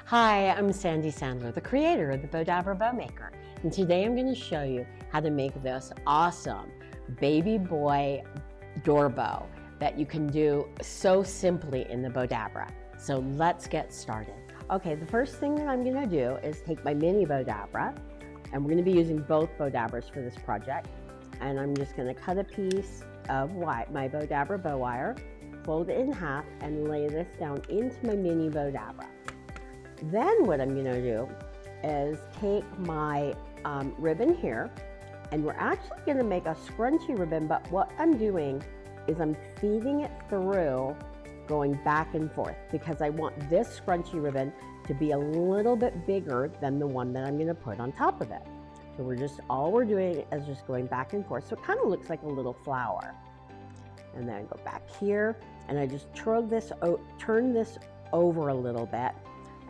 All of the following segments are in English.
Hi, I'm Sandy Sandler, the creator of the Bowdabra Bow Maker, and today I'm going to show you how to make this awesome baby boy door bow that you can do so simply in the Bowdabra. So let's get started. Okay, the first thing that I'm going to do is take my mini Bowdabra, and we're going to be using both Bowdabras for this project, and I'm just going to cut a piece of my Bowdabra bow wire, fold it in half, and lay this down into my mini Bowdabra. Then what I'm going to do is take my ribbon here, and we're actually going to make a scrunchy ribbon, but what I'm doing is I'm feeding it through, going back and forth, because I want this scrunchy ribbon to be a little bit bigger than the one that I'm going to put on top of it. So all we're doing is just going back and forth, so it kind of looks like a little flower. And then I go back here, and I just turn this over a little bit,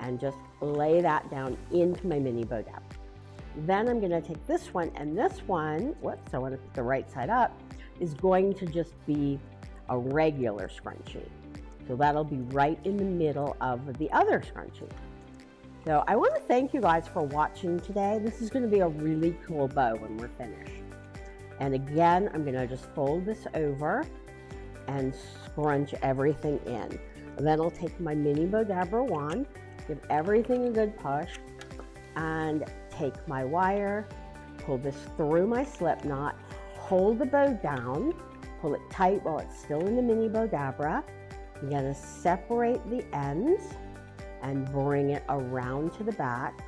and just lay that down into my mini Bowdabra. Then I'm going to take this one, and this one, I want to put the right side up, is going to just be a regular scrunchie. So that'll be right in the middle of the other scrunchie. So I want to thank you guys for watching today. This is going to be a really cool bow when we're finished. And again, I'm going to just fold this over and scrunch everything in. And then I'll take my mini Bowdabra wand, give everything a good push, and take my wire, pull this through my slip knot, hold the bow down, pull it tight while it's still in the mini Bowdabra. You're going to separate the ends and bring it around to the back.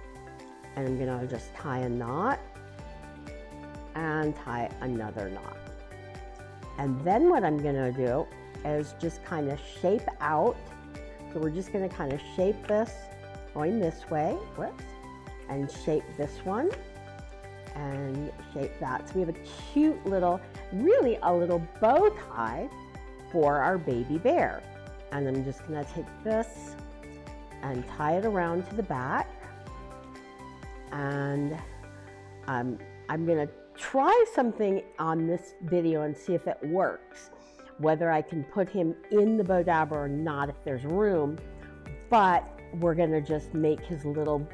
And I'm going to just tie a knot and tie another knot. And then what I'm going to do is just kind of shape out. So we're just going to kind of shape this going this way, and shape this one, and shape that. So we have a cute little, really a little bow tie for our baby bear. And I'm just going to take this and tie it around to the back. And I'm going to try something on this video and see if it works, whether I can put him in the Bowdabra or not if there's room, but we're going to just make his little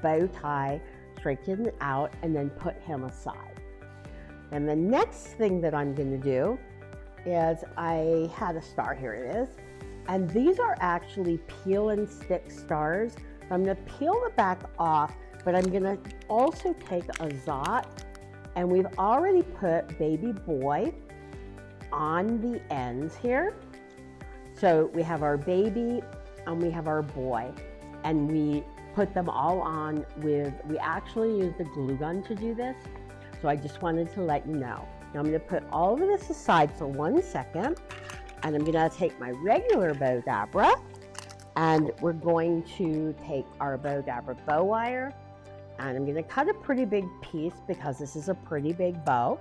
bow tie, straighten it out, and then put him aside. And the next thing that I'm going to do is I had a star, here it is, and these are actually peel and stick stars. So I'm going to peel the back off, but I'm going to also take a Zot, and we've already put baby boy on the ends here. So we have our baby and we have our boy, and we put them all on with, we actually used a glue gun to do this. So I just wanted to let you know. Now I'm going to put all of this aside for 1 second, and I'm going to take my regular Bowdabra, and we're going to take our Bowdabra bow wire, and I'm going to cut a pretty big piece because this is a pretty big bow,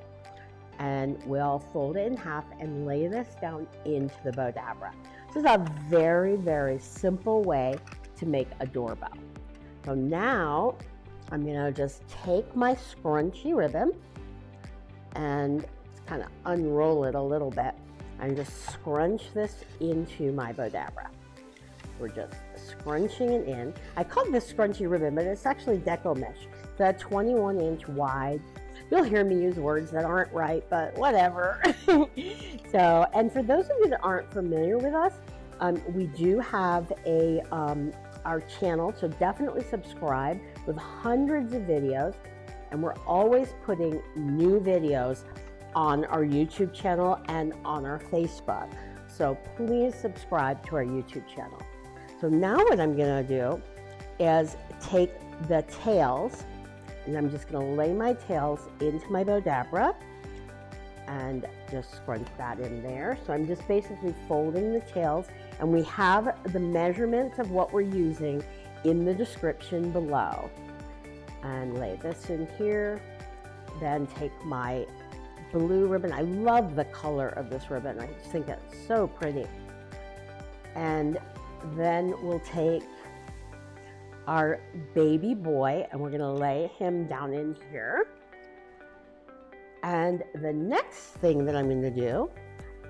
and we'll fold it in half and lay this down into the Bowdabra. This is a very, very simple way to make a door bow. So now I'm going to just take my scrunchy ribbon and kind of unroll it a little bit and just scrunch this into my Bowdabra. We're just scrunching it in. I call this scrunchy ribbon, but it's actually deco mesh. It's a 21-inch wide. You'll hear me use words that aren't right, but whatever. So, and for those of you that aren't familiar with us, we do have our channel, so definitely subscribe, with hundreds of videos, and we're always putting new videos on our YouTube channel and on our Facebook. So please subscribe to our YouTube channel. So now what I'm going to do is take the tails, and I'm just going to lay my tails into my Bowdabra and just scrunch that in there. So I'm just basically folding the tails, and we have the measurements of what we're using in the description below. And lay this in here, then take my blue ribbon. I love the color of this ribbon. I just think it's so pretty. And then we'll take our baby boy, and we're going to lay him down in here. And the next thing that I'm going to do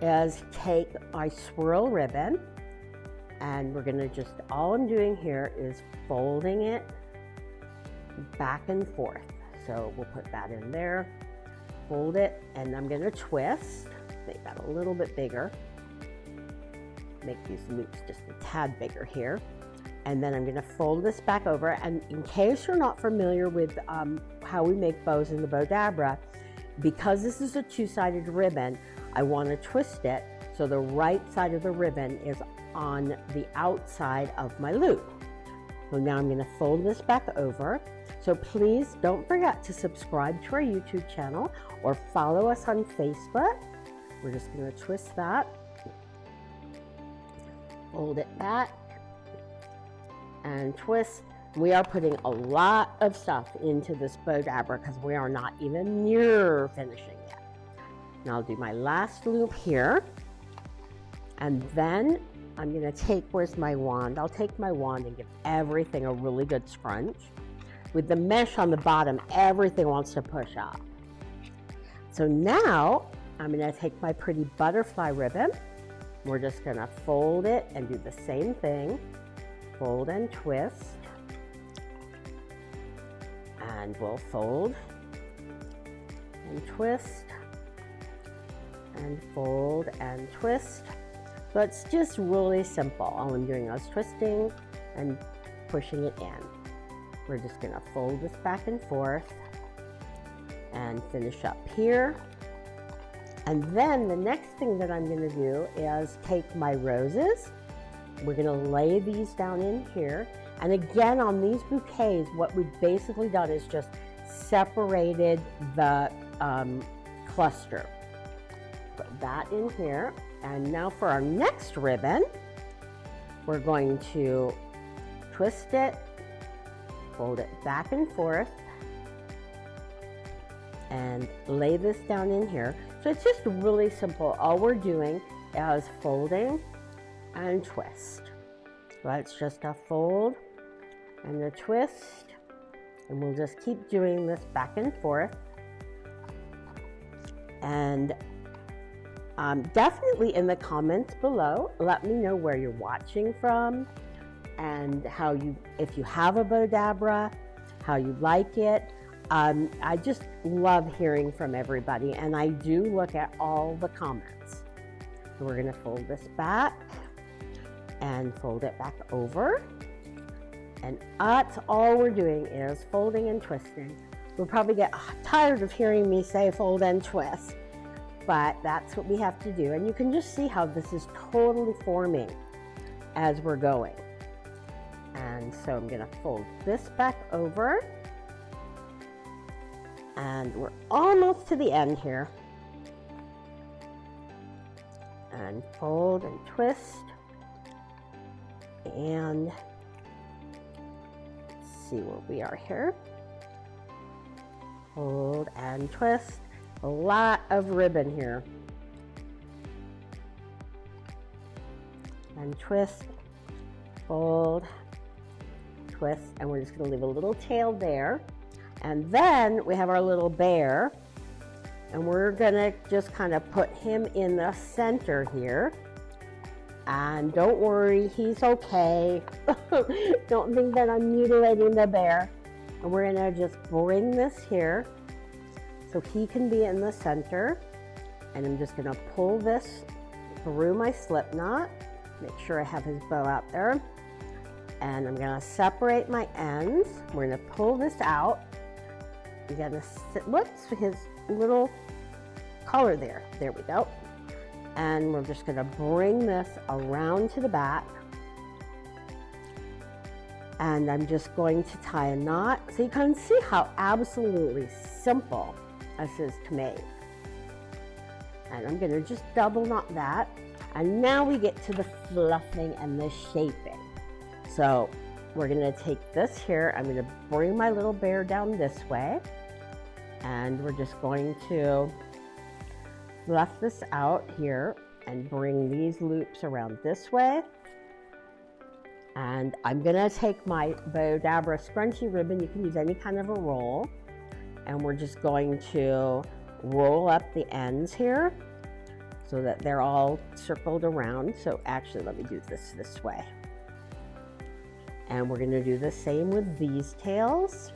is take my swirl ribbon And we're gonna just, all I'm doing here is folding it back and forth. So we'll put that in there, fold it, and I'm gonna twist, make that a little bit bigger. Make these loops just a tad bigger here. And then I'm gonna fold this back over. And in case you're not familiar with how we make bows in the Bowdabra, because this is a two-sided ribbon, I wanna twist it so the right side of the ribbon is on the outside of my loop. So now I'm gonna fold this back over. So please don't forget to subscribe to our YouTube channel or follow us on Facebook. We're just gonna twist that, fold it back, and twist. We are putting a lot of stuff into this Bowdabra because we are not even near finishing yet. Now I'll do my last loop here, and then I'm gonna take, where's my wand? I'll take my wand and give everything a really good scrunch. With the mesh on the bottom, everything wants to push up. So now I'm gonna take my pretty butterfly ribbon. We're just gonna fold it and do the same thing. Fold and twist. And we'll fold and twist and fold and twist. So it's just really simple. All I'm doing is twisting and pushing it in. We're just gonna fold this back and forth and finish up here. And then the next thing that I'm gonna do is take my roses. We're gonna lay these down in here. And again, on these bouquets, what we've basically done is just separated the cluster. Put that in here. And now for our next ribbon, we're going to twist it, fold it back and forth, and lay this down in here. So it's just really simple. All we're doing is folding and twist. So it's just a fold and a twist, and we'll just keep doing this back and forth. And definitely in the comments below, let me know where you're watching from and how you, if you have a Bowdabra, how you like it. I just love hearing from everybody, and I do look at all the comments. So we're gonna fold this back and fold it back over. And that's all we're doing is folding and twisting. You'll probably get tired of hearing me say fold and twist, but that's what we have to do. And you can just see how this is totally forming as we're going. And so I'm gonna fold this back over, and we're almost to the end here. And fold and twist, and let's see where we are here. Fold and twist. A lot of ribbon here. And twist, fold, twist, and we're just gonna leave a little tail there. And then we have our little bear, and we're gonna just kind of put him in the center here. And don't worry, he's okay. Don't think that I'm mutilating the bear. And we're gonna just bring this here so he can be in the center. And I'm just gonna pull this through my slip knot. Make sure I have his bow out there. And I'm gonna separate my ends. We're gonna pull this out. We're gonna, what's his little color there? There we go. And we're just gonna bring this around to the back. And I'm just going to tie a knot. So you can see how absolutely simple this is to make. And I'm gonna just double knot that. And now we get to the fluffing and the shaping. So we're gonna take this here. I'm gonna bring my little bear down this way. And we're just going to fluff this out here and bring these loops around this way. And I'm gonna take my Bowdabra scrunchy ribbon. You can use any kind of a roll. And we're just going to roll up the ends here. so that they're all circled around. So actually, let me do this way. And we're going to do the same with these tails.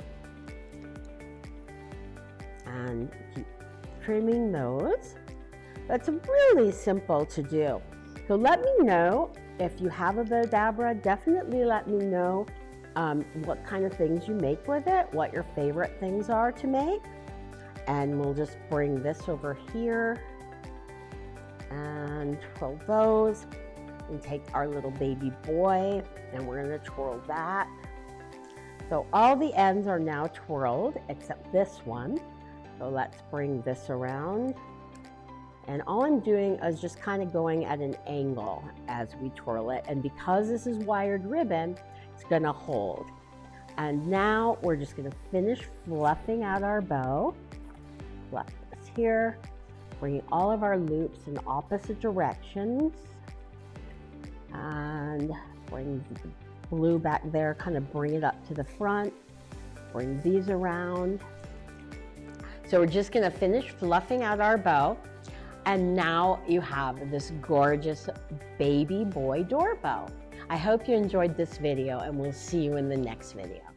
And keep trimming those. That's really simple to do. So let me know if you have a Bowdabra. Definitely let me know what kind of things you make with it, what your favorite things are to make. And we'll just bring this over here and twirl those, and take our little baby boy and we're going to twirl that. So all the ends are now twirled except this one. So let's bring this around. And all I'm doing is just kind of going at an angle as we twirl it. And because this is wired ribbon, it's going to hold. And now we're just going to finish fluffing out our bow. Fluff this here, bringing all of our loops in opposite directions. And bring the blue back there, kind of bring it up to the front. Bring these around. So we're just going to finish fluffing out our bow. And now you have this gorgeous baby boy doorbell. I hope you enjoyed this video, and we'll see you in the next video.